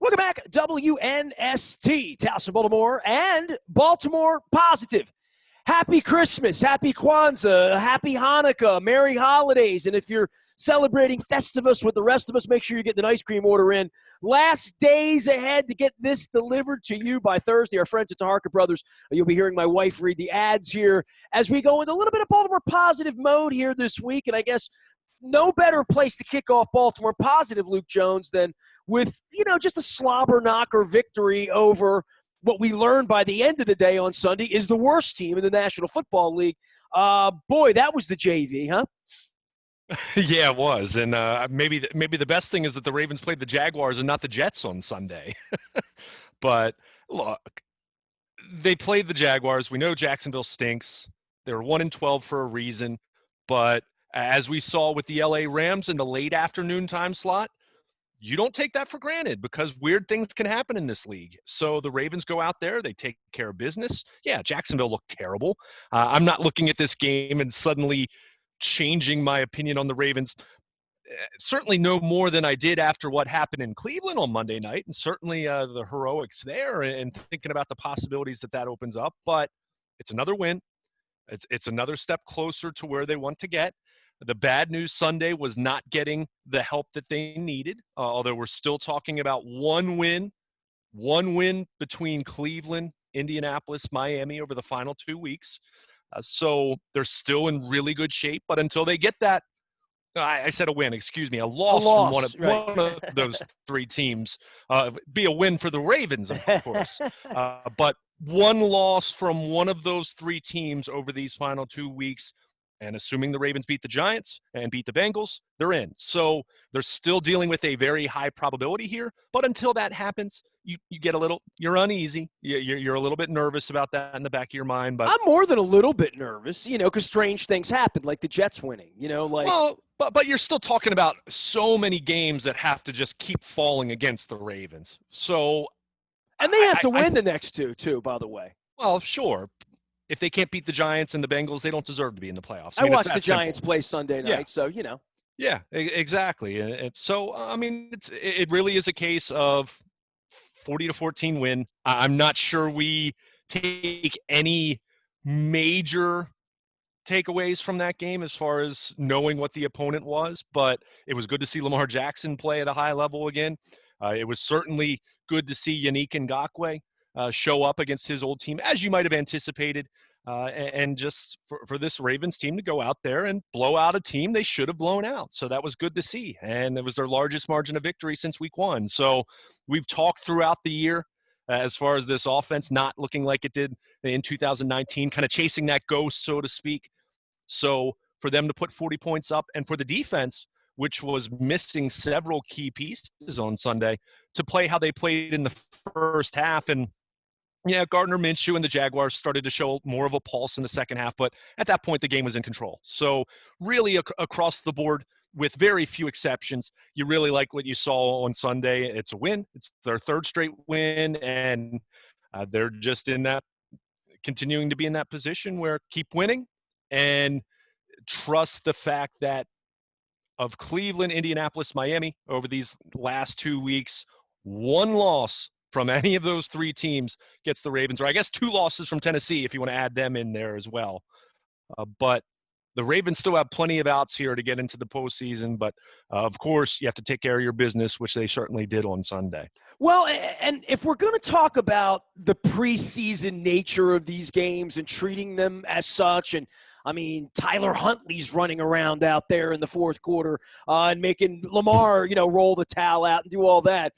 Welcome back, WNST, Towson, Baltimore, and Baltimore Positive. Happy Christmas, happy Kwanzaa, happy Hanukkah, Merry Holidays, and if you're celebrating Festivus with the rest of us, make sure you get an ice cream order in. Last days ahead to get this delivered to you by Thursday. Our friends at the Harker Brothers, you'll be hearing my wife read the ads here as we go into a little bit of Baltimore Positive mode here this week, and I guess no better place to kick off Baltimore Positive, Luke Jones, than with, just a slobber knocker victory over what we learned by the end of the day on Sunday is the worst team in the National Football League. Boy, that was the JV, huh? Yeah, it was. And maybe the best thing is that the Ravens played the Jaguars and not the Jets on Sunday. But look, they played the Jaguars. We know Jacksonville stinks. They were 1-12 for a reason. But as we saw with the LA Rams in the late afternoon time slot, you don't take that for granted because weird things can happen in this league. So the Ravens go out there, they take care of business. Yeah, Jacksonville looked terrible. I'm not looking at this game and suddenly changing my opinion on the Ravens. Certainly no more than I did after what happened in Cleveland on Monday night, and certainly the heroics there and thinking about the possibilities that opens up. But it's another win. It's another step closer to where they want to get. The bad news Sunday was not getting the help that they needed, although we're still talking about one win between Cleveland, Indianapolis, Miami over the final 2 weeks. So they're still in really good shape. But until they get that, I said a win, excuse me, a loss from one of those three teams. Be a win for the Ravens, of course. But one loss from one of those three teams over these final 2 weeks, and assuming the Ravens beat the Giants and beat the Bengals, they're in. So they're still dealing with a very high probability here. But until that happens, you get you're uneasy. You're a little bit nervous about that in the back of your mind. But I'm more than a little bit nervous, because strange things happen, like the Jets winning, Well, but you're still talking about so many games that have to just keep falling against the Ravens. So, and they have to win the next two, too, by the way. Well, sure. If they can't beat the Giants and the Bengals, they don't deserve to be in the playoffs. I watched the Giants play Sunday night, so Yeah, exactly. And so, it really is a case of 40-14 win. I'm not sure we take any major takeaways from that game as far as knowing what the opponent was, but it was good to see Lamar Jackson play at a high level again. It was certainly good to see Yannick Ngakoue show up against his old team, as you might have anticipated, and just for this Ravens team to go out there and blow out a team they should have blown out. So that was good to see, and it was their largest margin of victory since week 1. So we've talked throughout the year as far as this offense not looking like it did in 2019, kind of chasing that ghost, so to speak. So for them to put 40 points up, and for the defense, which was missing several key pieces on Sunday, to play how they played in the first half. And yeah, Gardner Minshew and the Jaguars started to show more of a pulse in the second half, but at that point the game was in control. So really across the board, with very few exceptions, you really like what you saw on Sunday. It's a win. It's their third straight win, and they're just continuing to be in that position where keep winning and trust the fact that of Cleveland, Indianapolis, Miami over these last 2 weeks, one loss from any of those three teams gets the Ravens, or I guess 2 losses from Tennessee if you want to add them in there as well. But the Ravens still have plenty of outs here to get into the postseason, but of course you have to take care of your business, which they certainly did on Sunday. Well, and if we're going to talk about the preseason nature of these games and treating them as such, and Tyler Huntley's running around out there in the fourth quarter and making Lamar, roll the towel out and do all that.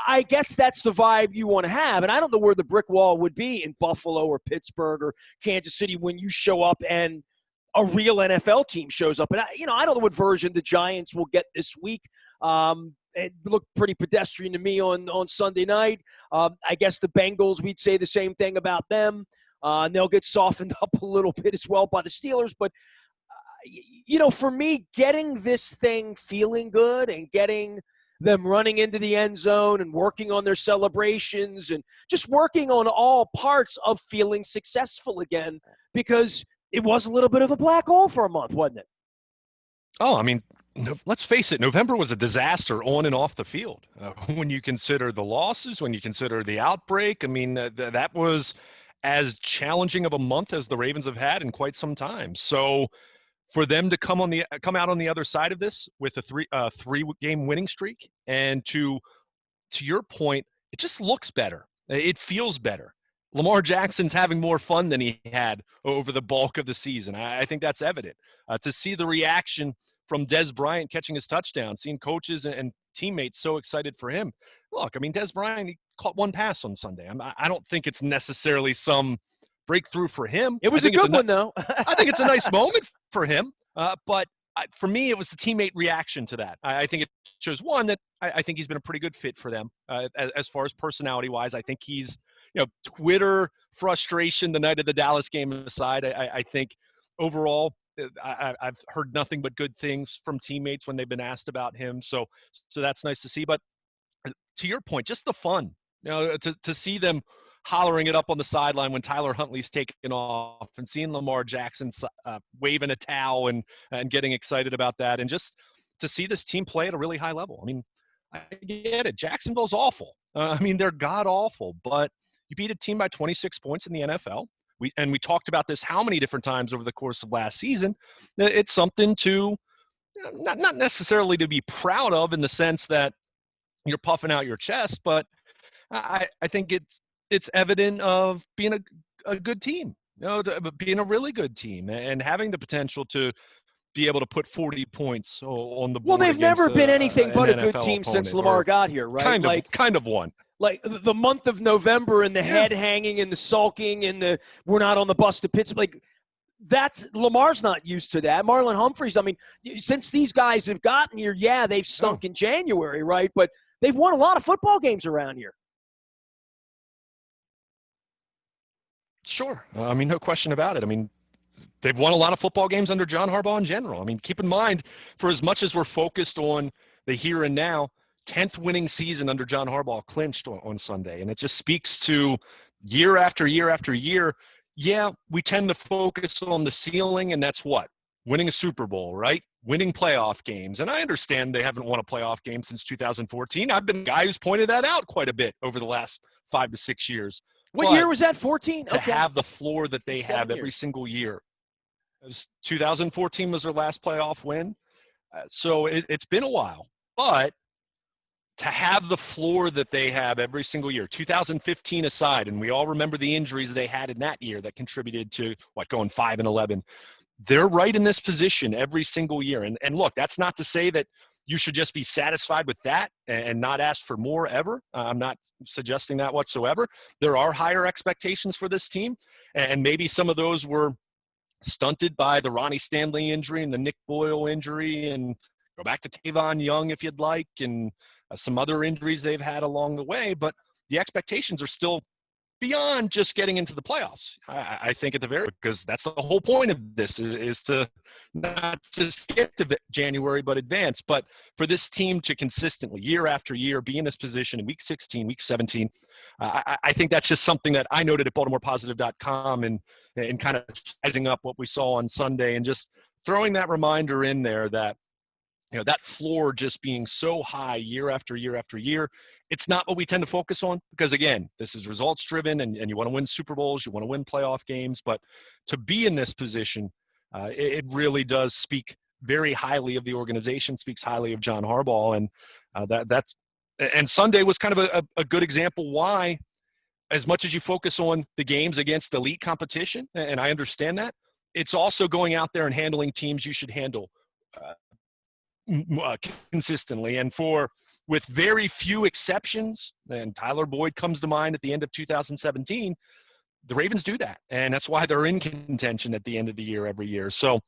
I guess that's the vibe you want to have. And I don't know where the brick wall would be in Buffalo or Pittsburgh or Kansas City when you show up and a real NFL team shows up. And, I don't know what version the Giants will get this week. It looked pretty pedestrian to me on Sunday night. I guess the Bengals, we'd say the same thing about them. And they'll get softened up a little bit as well by the Steelers. But, for me, getting this thing feeling good and getting them running into the end zone and working on their celebrations and just working on all parts of feeling successful again, because it was a little bit of a black hole for a month, wasn't it? Oh, no, let's face it, November was a disaster on and off the field. When you consider the losses, when you consider the outbreak, I mean, that was as challenging of a month as the Ravens have had in quite some time. So for them to come out on the other side of this with a three game winning streak, and to your point, it just looks better. It feels better. Lamar Jackson's having more fun than he had over the bulk of the season. I think that's evident. To see the reaction from Des Bryant catching his touchdown, seeing coaches and teammates so excited for him. Look, I mean, Des Bryant, he caught one pass on Sunday. I don't think it's necessarily some breakthrough for him. It was a good one, though. I think it's a nice moment for him. But for me, it was the teammate reaction to that. I think it shows, one, that I think he's been a pretty good fit for them as far as personality-wise. I think he's, Twitter frustration the night of the Dallas game aside, I think overall I've heard nothing but good things from teammates when they've been asked about him. So that's nice to see. But to your point, just the fun, to see them hollering it up on the sideline when Tyler Huntley's taking off, and seeing Lamar Jackson waving a towel and getting excited about that, and just to see this team play at a really high level. I mean, I get it. Jacksonville's awful. I mean, they're god awful, but you beat a team by 26 points in the NFL. We talked about this how many different times over the course of last season. It's something to not necessarily to be proud of in the sense that you're puffing out your chest, but I think it's evident of being a good team, being a really good team, and having the potential to be able to put 40 points on the board. Well, they've never been anything but a good team since Lamar got here, right? Kind of one. Like the month of November and the head hanging and the sulking and the we're not on the bus to Pittsburgh. Like, that's Lamar's not used to that. Marlon Humphreys, I mean, since these guys have gotten here, they've stunk in January, right? But they've won a lot of football games around here. Sure. I mean, no question about it. I mean, they've won a lot of football games under John Harbaugh in general. I mean, keep in mind, for as much as we're focused on the here and now, 10th winning season under John Harbaugh clinched on Sunday. And it just speaks to year after year after year. Yeah, we tend to focus on the ceiling, and that's what? Winning a Super Bowl, right? Winning playoff games. And I understand they haven't won a playoff game since 2014. I've been a guy who's pointed that out quite a bit over the last 5 to 6 years. What year was that, 14? To have the floor that they have every single year. 2014 was their last playoff win. So it's been a while. But to have the floor that they have every single year, 2015 aside, and we all remember the injuries they had in that year that contributed to, going 5-11. They're right in this position every single year. And look, that's not to say that you should just be satisfied with that and not ask for more ever. I'm not suggesting that whatsoever. There are higher expectations for this team, and maybe some of those were stunted by the Ronnie Stanley injury and the Nick Boyle injury, and go back to Tavon Young if you'd like, and some other injuries they've had along the way. But the expectations are still beyond just getting into the playoffs. I think at the very, because that's the whole point of this is to not just get to January, but advance. But for this team to consistently, year after year, be in this position in week 16, week 17, I think that's just something that I noted at BaltimorePositive.com and kind of sizing up what we saw on Sunday and just throwing that reminder in there that, that floor just being so high year after year after year. It's not what we tend to focus on because, again, this is results driven and you want to win Super Bowls, you want to win playoff games. But to be in this position, it really does speak very highly of the organization, speaks highly of John Harbaugh. And Sunday was kind of a good example why, as much as you focus on the games against elite competition, and I understand that, it's also going out there and handling teams you should handle consistently. And with very few exceptions, and Tyler Boyd comes to mind at the end of 2017, the Ravens do that. And that's why they're in contention at the end of the year every year. So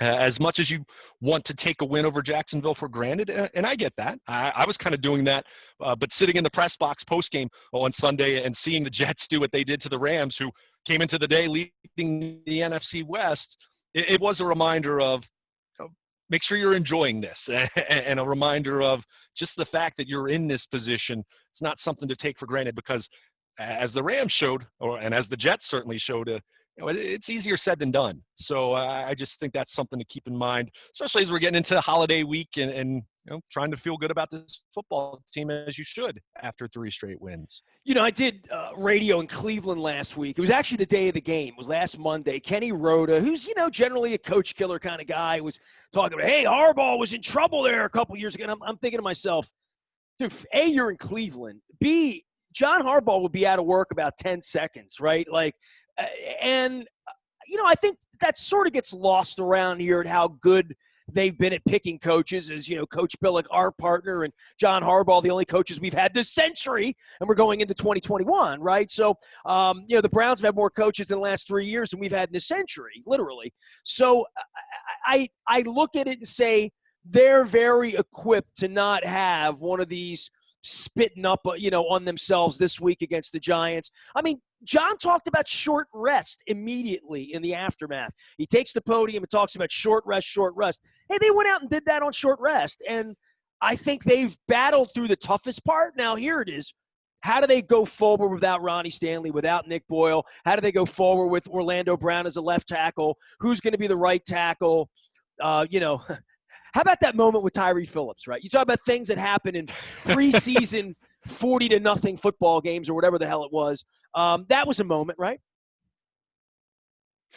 as much as you want to take a win over Jacksonville for granted, and I get that, I was kind of doing that, but sitting in the press box postgame on Sunday and seeing the Jets do what they did to the Rams, who came into the day leading the NFC West, it was a reminder of, make sure you're enjoying this and a reminder of just the fact that you're in this position. It's not something to take for granted because as the Rams showed, and as the Jets certainly showed it's easier said than done. So I just think that's something to keep in mind, especially as we're getting into the holiday week and trying to feel good about this football team as you should after 3 straight wins. I did radio in Cleveland last week. It was actually the day of the game. It was last Monday. Kenny Rhoda, who's, generally a coach killer kind of guy, was talking about, hey, Harbaugh was in trouble there a couple years ago. And I'm thinking to myself, dude, A, you're in Cleveland. B, John Harbaugh will be out of work about 10 seconds, right? And I think that sort of gets lost around here at how good they've been at picking coaches, as, Coach Billick, our partner, and John Harbaugh, the only coaches we've had this century, and we're going into 2021, right? So, the Browns have had more coaches in the last 3 years than we've had in this century, literally. So I look at it and say they're very equipped to not have one of these spitting up, on themselves this week against the Giants. I mean, John talked about short rest immediately in the aftermath. He takes the podium and talks about short rest, short rest. Hey, they went out and did that on short rest, and I think they've battled through the toughest part. Now, here it is. How do they go forward without Ronnie Stanley, without Nick Boyle? How do they go forward with Orlando Brown as a left tackle? Who's going to be the right tackle? How about that moment with Tyree Phillips, right? You talk about things that happen in preseason 40-0 football games or whatever the hell it was. That was a moment, right?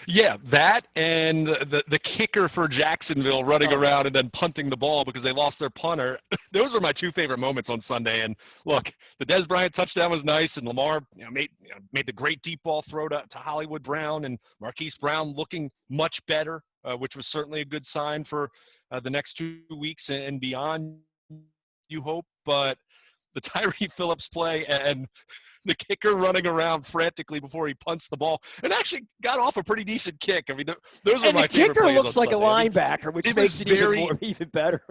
Yeah, that and the kicker for Jacksonville running around and then punting the ball because they lost their punter. Those were my 2 favorite moments on Sunday. And look, the Dez Bryant touchdown was nice, and Lamar made the great deep ball throw to Hollywood Brown, and Marquise Brown looking much better, which was certainly a good sign for the next 2 weeks and beyond, you hope. But the Tyree Phillips play and the kicker running around frantically before he punts the ball and actually got off a pretty decent kick. I mean, those are my favorite plays. And the kicker looks like Sunday. a linebacker, which makes it even better.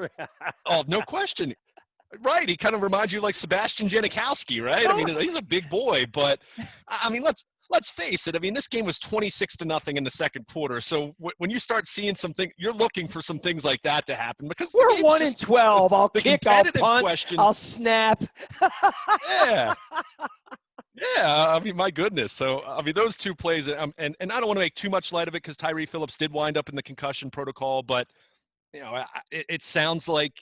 Oh, no question. Right. He kind of reminds you like Sebastian Janikowski, right? I mean, he's a big boy, but I mean, let's face it. I mean, this game was 26-0 in the second quarter. So when you start seeing something, you're looking for some things like that to happen because we're 1-12. I'll kick, I'll punt, question. I'll snap. Yeah. Yeah, I mean, my goodness. So, I mean, those 2 plays, and I don't want to make too much light of it because Tyree Phillips did wind up in the concussion protocol, but, it sounds like,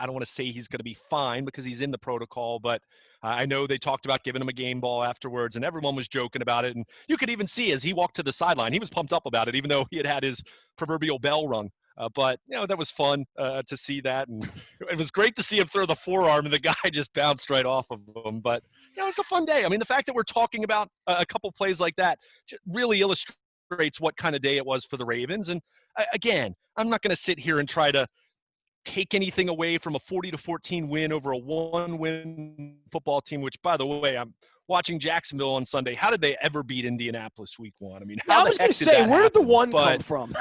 I don't want to say he's going to be fine because he's in the protocol, but I know they talked about giving him a game ball afterwards, and everyone was joking about it, and you could even see as he walked to the sideline, he was pumped up about it, even though he had his proverbial bell rung. But, that was fun to see that. And it was great to see him throw the forearm, and the guy just bounced right off of him. But, it was a fun day. I mean, the fact that we're talking about a couple plays like that really illustrates what kind of day it was for the Ravens. And, again, I'm not going to sit here and try to take anything away from a 40-14 win over a 1-win football team, which, by the way, I'm watching Jacksonville on Sunday. How did they ever beat Indianapolis week 1? I mean, I was going to say, where did the 1 come from?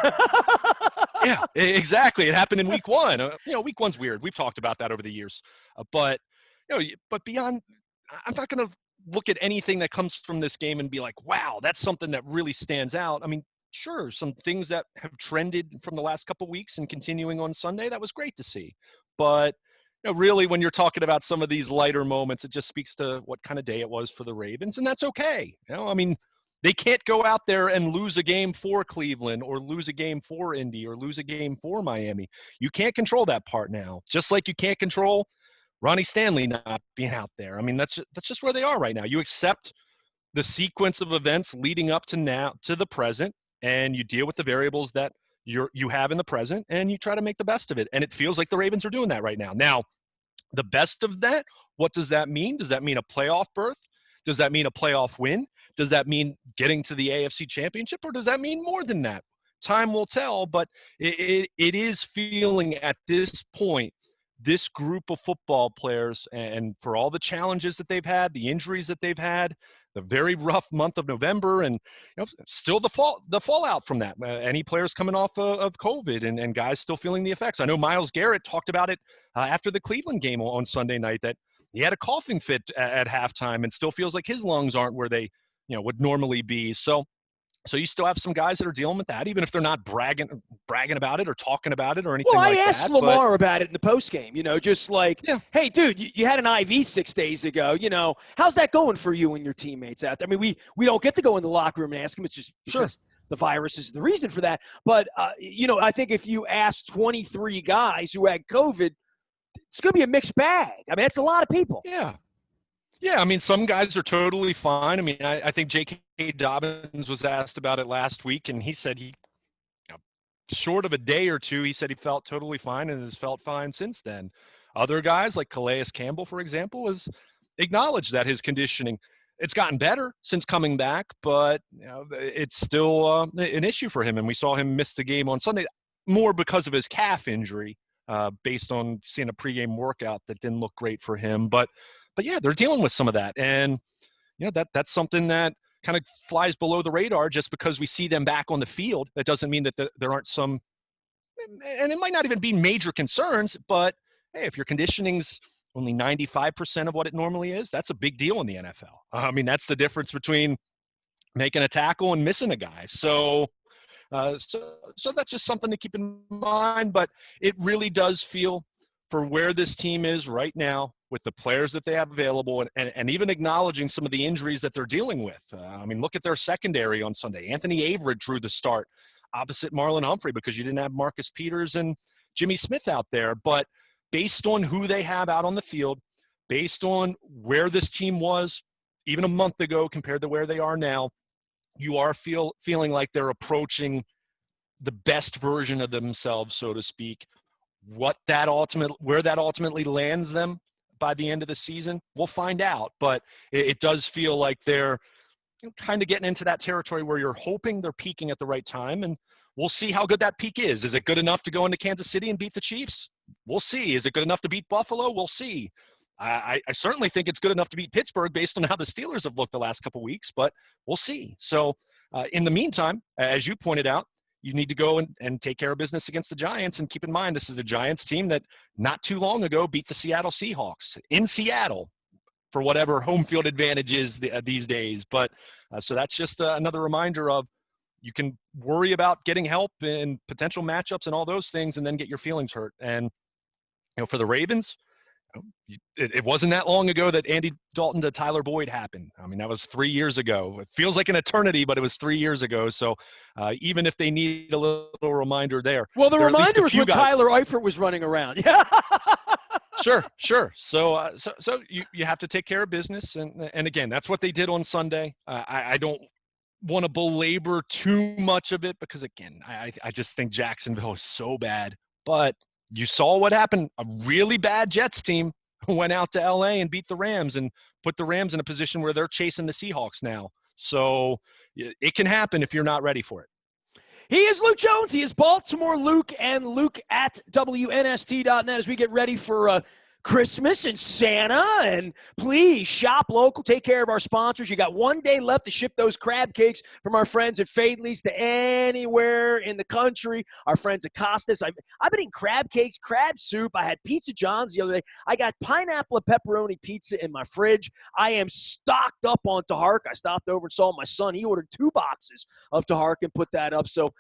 Yeah, exactly. It happened in week 1. Week 1's weird. We've talked about that over the years. But beyond, I'm not going to look at anything that comes from this game and be like, wow, that's something that really stands out. I mean, sure, some things that have trended from the last couple of weeks and continuing on Sunday, that was great to see. But really, when you're talking about some of these lighter moments, it just speaks to what kind of day it was for the Ravens, and that's okay. I mean, they can't go out there and lose a game for Cleveland or lose a game for Indy or lose a game for Miami. You can't control that part now, just like you can't control Ronnie Stanley not being out there. I mean, that's just where they are right now. You accept the sequence of events leading up to now, to the present, and you deal with the variables that you have in the present, and you try to make the best of it. And it feels like the Ravens are doing that right now. Now, the best of that, what does that mean? Does that mean a playoff berth? Does that mean a playoff win? Does that mean getting to the AFC Championship, or does that mean more than that? Time will tell, but it is feeling at this point, this group of football players, and for all the challenges that they've had, the injuries that they've had, the very rough month of November, and still the fallout from that. Any players coming off of COVID and guys still feeling the effects. I know Myles Garrett talked about it after the Cleveland game on Sunday night, that he had a coughing fit at halftime and still feels like his lungs aren't where they would normally be. So So you still have some guys that are dealing with that, even if they're not bragging about it or talking about it or Well, anything I like asked that. But Lamar about it in the postgame, just like, yeah, hey, dude, you had an IV 6 days ago. How's that going for you and your teammates out there? I mean, we don't get to go in the locker room and ask them. It's just sure. because the virus is the reason for that. But, I think if you ask 23 guys who had COVID, it's going to be a mixed bag. I mean, that's a lot of people. Yeah. Yeah, I mean, some guys are totally fine. I mean, I think J.K. Dobbins was asked about it last week, and he said short of a day or two, he said he felt totally fine and has felt fine since then. Other guys like Calais Campbell, for example, has acknowledged that his conditioning it's gotten better since coming back, but it's still an issue for him. And we saw him miss the game on Sunday more because of his calf injury, based on seeing a pregame workout that didn't look great for him. But yeah, they're dealing with some of that, and that's something that kind of flies below the radar just because we see them back on the field. That doesn't mean that there aren't some, and it might not even be major concerns, but hey, if your conditioning's only 95% of what it normally is, that's a big deal in the NFL. I mean, that's the difference between making a tackle and missing a guy. So that's just something to keep in mind. But it really does feel, for where this team is right now, with the players that they have available, and even acknowledging some of the injuries that they're dealing with. I mean, look at their secondary on Sunday. Anthony Averett drew the start opposite Marlon Humphrey because you didn't have Marcus Peters and Jimmy Smith out there. But based on who they have out on the field, based on where this team was even a month ago compared to where they are now, you are feeling like they're approaching the best version of themselves, so to speak. Where that ultimately lands them by the end of the season, we'll find out. But it does feel like they're kind of getting into that territory where you're hoping they're peaking at the right time, and we'll see how good that peak is. Is it good enough to go into Kansas City and beat the Chiefs? We'll see. Is it good enough to beat Buffalo? We'll see. I certainly think it's good enough to beat Pittsburgh based on how the Steelers have looked the last couple of weeks, but we'll see. So in the meantime, as you pointed out, you need to go and take care of business against the Giants. And keep in mind, this is a Giants team that not too long ago beat the Seattle Seahawks in Seattle, for whatever home field advantage is these days. But so that's just another reminder of, you can worry about getting help and potential matchups and all those things, and then get your feelings hurt. And for the Ravens, it wasn't that long ago that Andy Dalton to Tyler Boyd happened. I mean, that was 3 years ago. It feels like an eternity, but it was 3 years ago. So even if they need a little reminder there. Well, the reminder was when guys. Tyler Eifert was running around. Yeah. Sure. So you have to take care of business. And again, that's what they did on Sunday. I don't want to belabor too much of it because, again, I just think Jacksonville is so bad. But you saw what happened. A really bad Jets team went out to LA and beat the Rams and put the Rams in a position where they're chasing the Seahawks now. So it can happen if you're not ready for it. He is Luke Jones. He is Baltimore Luke, and Luke at WNST.net as we get ready for Christmas and Santa. And please shop local, take care of our sponsors. You got 1 day left to ship those crab cakes from our friends at Fadley's to anywhere in the country. Our friends at Costas. I've been eating crab cakes, crab soup. I had Pizza John's the other day. I got pineapple and pepperoni pizza in my fridge. I am stocked up on Tahark. I stopped over and saw my son. He ordered 2 boxes of Tahark and put that up. So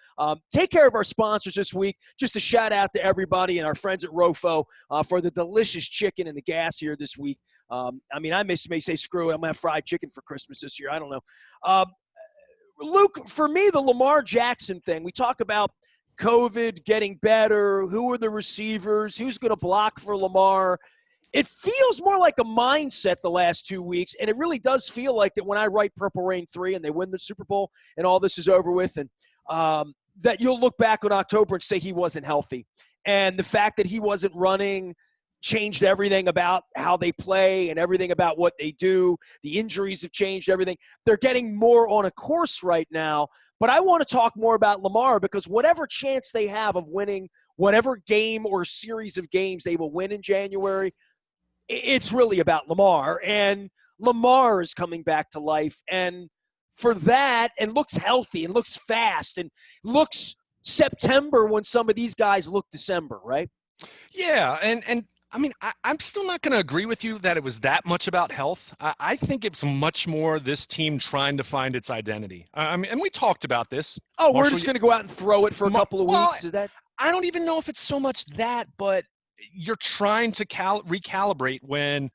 take care of our sponsors this week. Just a shout out to everybody and our friends at Rofo for the delicious chicken and the gas here this week. I mean, I may say screw it. I'm going to have fried chicken for Christmas this year. I don't know. Luke, for me, the Lamar Jackson thing, we talk about COVID getting better. Who are the receivers? Who's going to block for Lamar? It feels more like a mindset the last 2 weeks, and it really does feel like that when I write Purple Rain 3 and they win the Super Bowl and all this is over with, and that you'll look back on October and say he wasn't healthy. And the fact that he wasn't running changed everything about how they play and everything about what they do. The injuries have changed everything. They're getting more on a course right now. But I want to talk more about Lamar because whatever chance they have of winning whatever game or series of games they will win in January, it's really about Lamar. And Lamar is coming back to life. And for that, and looks healthy and looks fast and looks September when some of these guys look December, right? Yeah, and I mean, I'm still not going to agree with you that it was that much about health. I think it's much more this team trying to find its identity. I mean, and we talked about this. Oh, we're Marshall, just going to go out and throw it for a couple of well, weeks? Is that? I don't even know if it's so much that, but you're trying to recalibrate when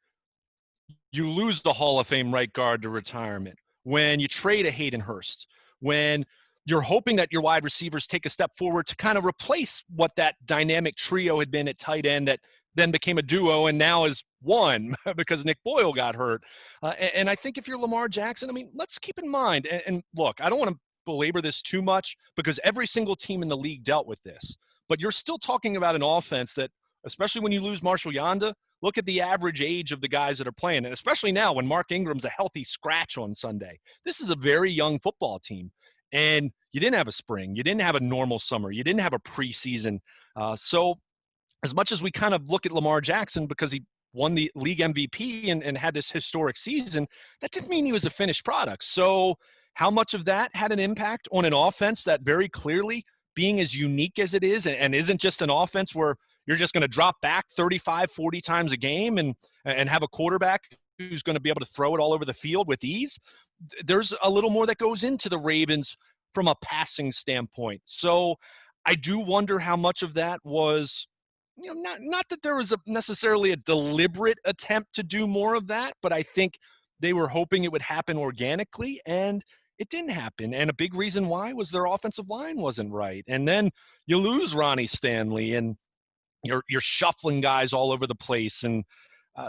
you lose the Hall of Fame right guard to retirement, when you trade a Hayden Hurst, when you're hoping that your wide receivers take a step forward to kind of replace what that dynamic trio had been at tight end that then became a duo and now is one because Nick Boyle got hurt. And I think if you're Lamar Jackson, I mean, let's keep in mind, and look, I don't want to belabor this too much because every single team in the league dealt with this, but you're still talking about an offense that, especially when you lose Marshall Yanda, look at the average age of the guys that are playing, and especially now when Mark Ingram's a healthy scratch on Sunday. This is a very young football team, and you didn't have a spring. You didn't have a normal summer. You didn't have a preseason. So as much as we kind of look at Lamar Jackson because he won the league MVP and had this historic season, that didn't mean he was a finished product. So how much of that had an impact on an offense that very clearly, being as unique as it is and isn't just an offense where you're just going to drop back 35, 40 times a game and have a quarterback who's going to be able to throw it all over the field with ease. There's a little more that goes into the Ravens from a passing standpoint. So I do wonder how much of that was, not that there was necessarily a deliberate attempt to do more of that, but I think they were hoping it would happen organically, and it didn't happen. And a big reason why was their offensive line wasn't right. And then you lose Ronnie Stanley, and you're shuffling guys all over the place. And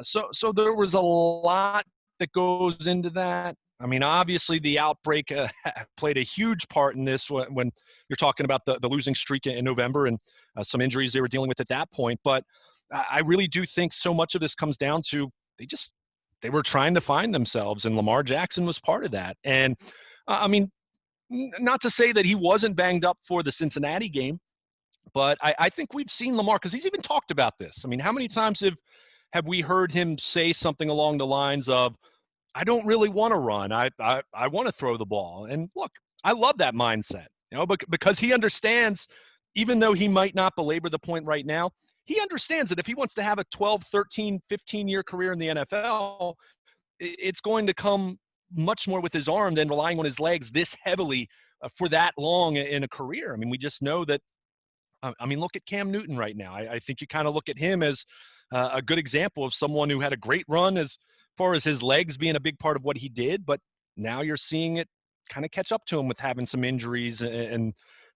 so there was a lot that goes into that. I mean, obviously the outbreak played a huge part in this when you're talking about the losing streak in November and some injuries they were dealing with at that point. But I really do think so much of this comes down to they were trying to find themselves, and Lamar Jackson was part of that. And I mean, not to say that he wasn't banged up for the Cincinnati game, but I think we've seen Lamar, because he's even talked about this. I mean, how many times have we heard him say something along the lines of, I don't really want to run. I want to throw the ball. And look, I love that mindset, because he understands, even though he might not belabor the point right now, he understands that if he wants to have a 12, 13, 15-year career in the NFL, it's going to come much more with his arm than relying on his legs this heavily for that long in a career. I mean, we just know that. I mean, look at Cam Newton right now. I think you kind of look at him as a good example of someone who had a great run as far as his legs being a big part of what he did, but now you're seeing it kind of catch up to him with having some injuries and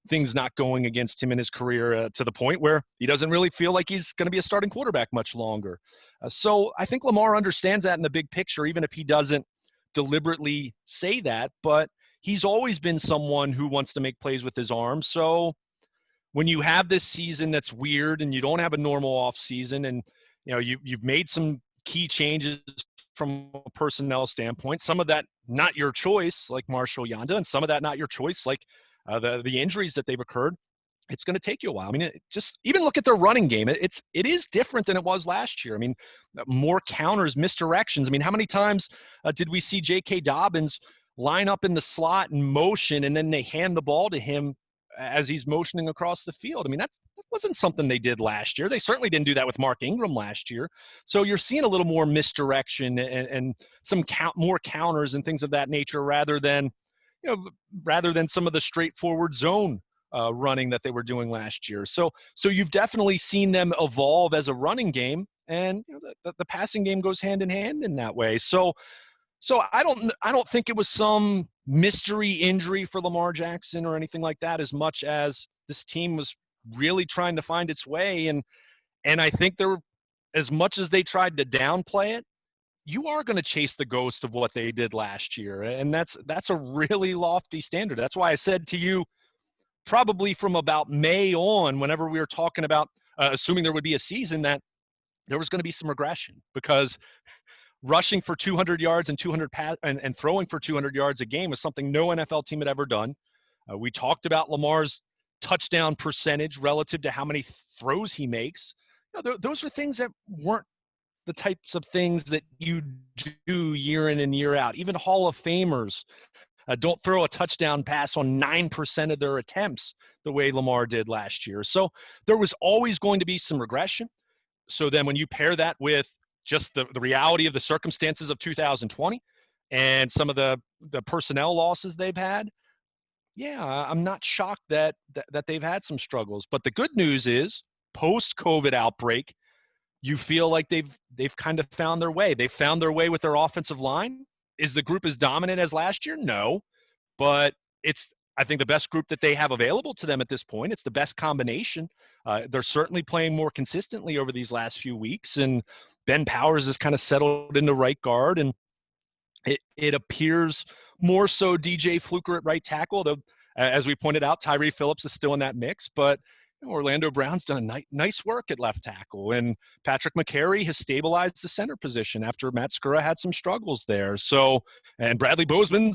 things not going against him in his career to the point where he doesn't really feel like he's going to be a starting quarterback much longer. So I think Lamar understands that in the big picture, even if he doesn't deliberately say that, but he's always been someone who wants to make plays with his arm. So when you have this season that's weird and you don't have a normal off season, and you've made some key changes from a personnel standpoint, some of that not your choice, like Marshall Yanda, and some of that not your choice, like the injuries that they've occurred, it's going to take you a while. I mean, just even look at their running game. It is different than it was last year. I mean, more counters, misdirections. I mean, how many times did we see J.K. Dobbins line up in the slot and motion, and then they hand the ball to him as he's motioning across the field? I mean, that wasn't something they did last year. They certainly didn't do that with Mark Ingram last year. So you're seeing a little more misdirection and some more counters and things of that nature, rather than some of the straightforward zone running that they were doing last year. So you've definitely seen them evolve as a running game, and the passing game goes hand in hand in that way. So I don't think it was some mystery injury for Lamar Jackson or anything like that, as much as this team was really trying to find its way. And I think as much as they tried to downplay it, you are going to chase the ghost of what they did last year. And that's a really lofty standard. That's why I said to you, probably from about May on, whenever we were talking about assuming there would be a season, that there was going to be some regression, because rushing for 200 yards and and throwing for 200 yards a game was something no NFL team had ever done. We talked about Lamar's touchdown percentage relative to how many throws he makes. Those are things that weren't the types of things that you do year in and year out. Even Hall of Famers don't throw a touchdown pass on 9% of their attempts the way Lamar did last year. So there was always going to be some regression. So then when you pair that with just the reality of the circumstances of 2020 and some of the personnel losses they've had, yeah, I'm not shocked that they've had some struggles. But the good news is, post-COVID outbreak, you feel like they've kind of found their way. They've found their way with their offensive line. Is the group as dominant as last year? No, but it's, I think, the best group that they have available to them at this point. It's the best combination. They're certainly playing more consistently over these last few weeks, and Ben Powers has kind of settled into right guard, and it appears more so DJ Fluker at right tackle, though, as we pointed out, Tyree Phillips is still in that mix, but Orlando Brown's done nice work at left tackle, and Patrick McCary has stabilized the center position after Matt Skura had some struggles there. So, and Bradley Bozeman,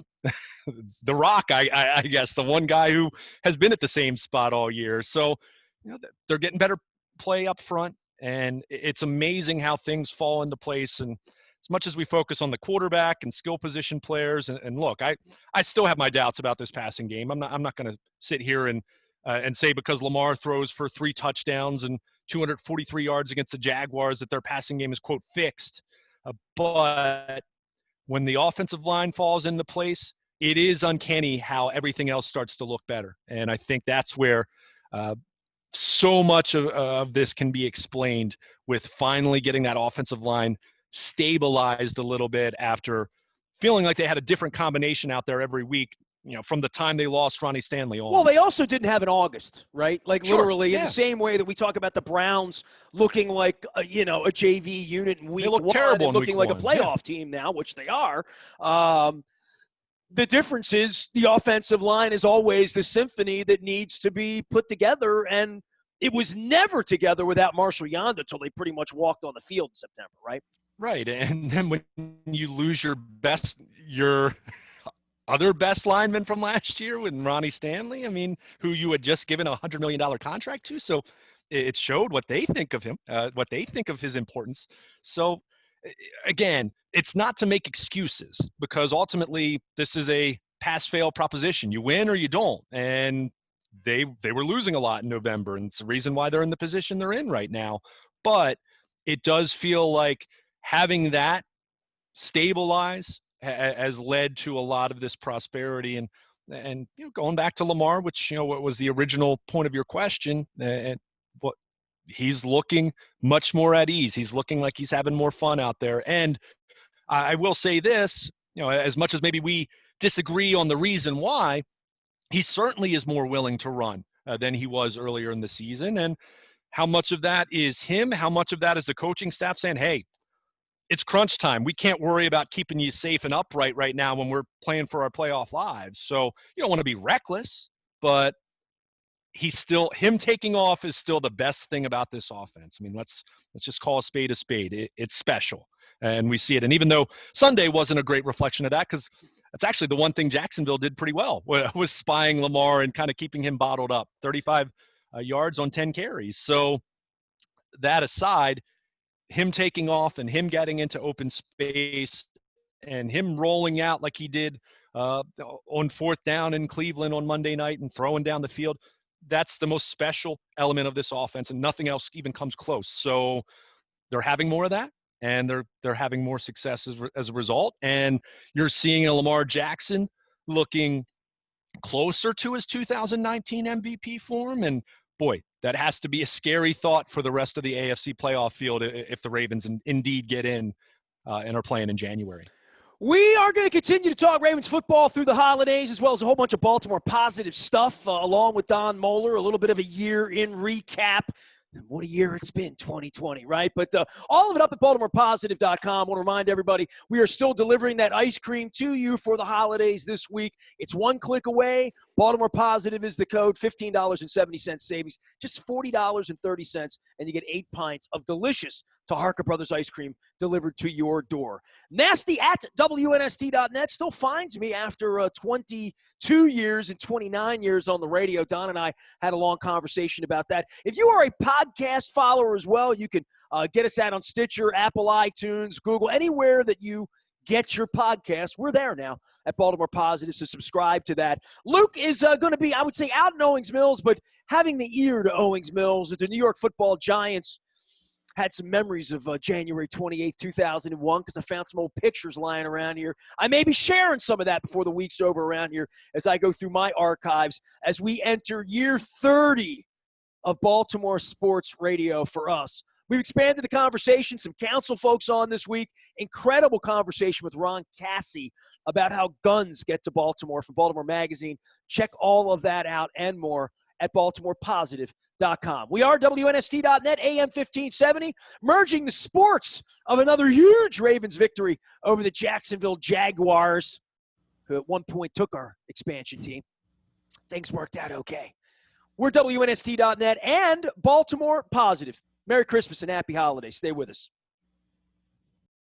the Rock, I guess, the one guy who has been at the same spot all year. So, they're getting better play up front, and it's amazing how things fall into place. And as much as we focus on the quarterback and skill position players, and look, I still have my doubts about this passing game. I'm not going to sit here and say because Lamar throws for 3 touchdowns and 243 yards against the Jaguars that their passing game is, quote, fixed. But when the offensive line falls into place, it is uncanny how everything else starts to look better. And I think that's where so much of this can be explained with finally getting that offensive line stabilized a little bit after feeling like they had a different combination out there every week, from the time they lost Ronnie Stanley on. Well, they also didn't have an August, right? Like, sure, literally, yeah. in the same way that we talk about the Browns looking like, a JV unit in week 1 and looking like a playoff team now, which they are. The difference is the offensive line is always the symphony that needs to be put together, and it was never together without Marshall Yanda until they pretty much walked on the field in September, right? Right, and then when you lose your other best lineman from last year with Ronnie Stanley, who you had just given a $100 million contract to, so it showed what they think of him, what they think of his importance. So, again, it's not to make excuses, because ultimately this is a pass-fail proposition. You win or you don't, and they were losing a lot in November, and it's the reason why they're in the position they're in right now. But it does feel like having that stabilize has led to a lot of this prosperity, and going back to Lamar, which what was the original point of your question, and what he's looking much more at ease. He's looking like he's having more fun out there. And I will say this, as much as maybe we disagree on the reason why, he certainly is more willing to run than he was earlier in the season. And how much of that is him? How much of that is the coaching staff saying, hey, it's crunch time. We can't worry about keeping you safe and upright right now when we're playing for our playoff lives. So you don't want to be reckless, but him taking off is still the best thing about this offense. Let's just call a spade a spade. It's special, and we see it. And even though Sunday wasn't a great reflection of that, because that's actually the one thing Jacksonville did pretty well, was spying Lamar and kind of keeping him bottled up, 35 yards on 10 carries. So that aside, him taking off and him getting into open space and him rolling out like he did on 4th down in Cleveland on Monday night and throwing down the field, that's the most special element of this offense, and nothing else even comes close. So they're having more of that, and they're having more success as a result. And you're seeing a Lamar Jackson looking closer to his 2019 MVP form, and boy, that has to be a scary thought for the rest of the AFC playoff field if the Ravens indeed get in and are playing in January. We are going to continue to talk Ravens football through the holidays, as well as a whole bunch of Baltimore positive stuff, along with Don Moeller, a little bit of a year in recap. What a year it's been, 2020, right? But all of it up at BaltimorePositive.com. I want to remind everybody, we are still delivering that ice cream to you for the holidays this week. It's one click away. Baltimore Positive is the code, $15.70 savings, just $40.30, and you get 8 pints of delicious Taharka Brothers ice cream delivered to your door. Nasty at WNST.net still finds me after 22 years and 29 years on the radio. Don and I had a long conversation about that. If you are a podcast follower as well, you can get us out on Stitcher, Apple, iTunes, Google, anywhere that you get your podcast. We're there now at Baltimore Positive, so subscribe to that. Luke is going to be, I would say, out in Owings Mills, but having the ear to Owings Mills, the New York Football Giants had some memories of January 28th, 2001, because I found some old pictures lying around here. I may be sharing some of that before the week's over around here as I go through my archives as we enter year 30 of Baltimore sports radio for us. We've expanded the conversation, some council folks on this week. Incredible conversation with Ron Cassie about how guns get to Baltimore from Baltimore Magazine. Check all of that out and more at BaltimorePositive.com. We are WNST.net, AM 1570, merging the sports of another huge Ravens victory over the Jacksonville Jaguars, who at one point took our expansion team. Things worked out okay. We're WNST.net and Baltimore Positive. Merry Christmas and happy holidays. Stay with us.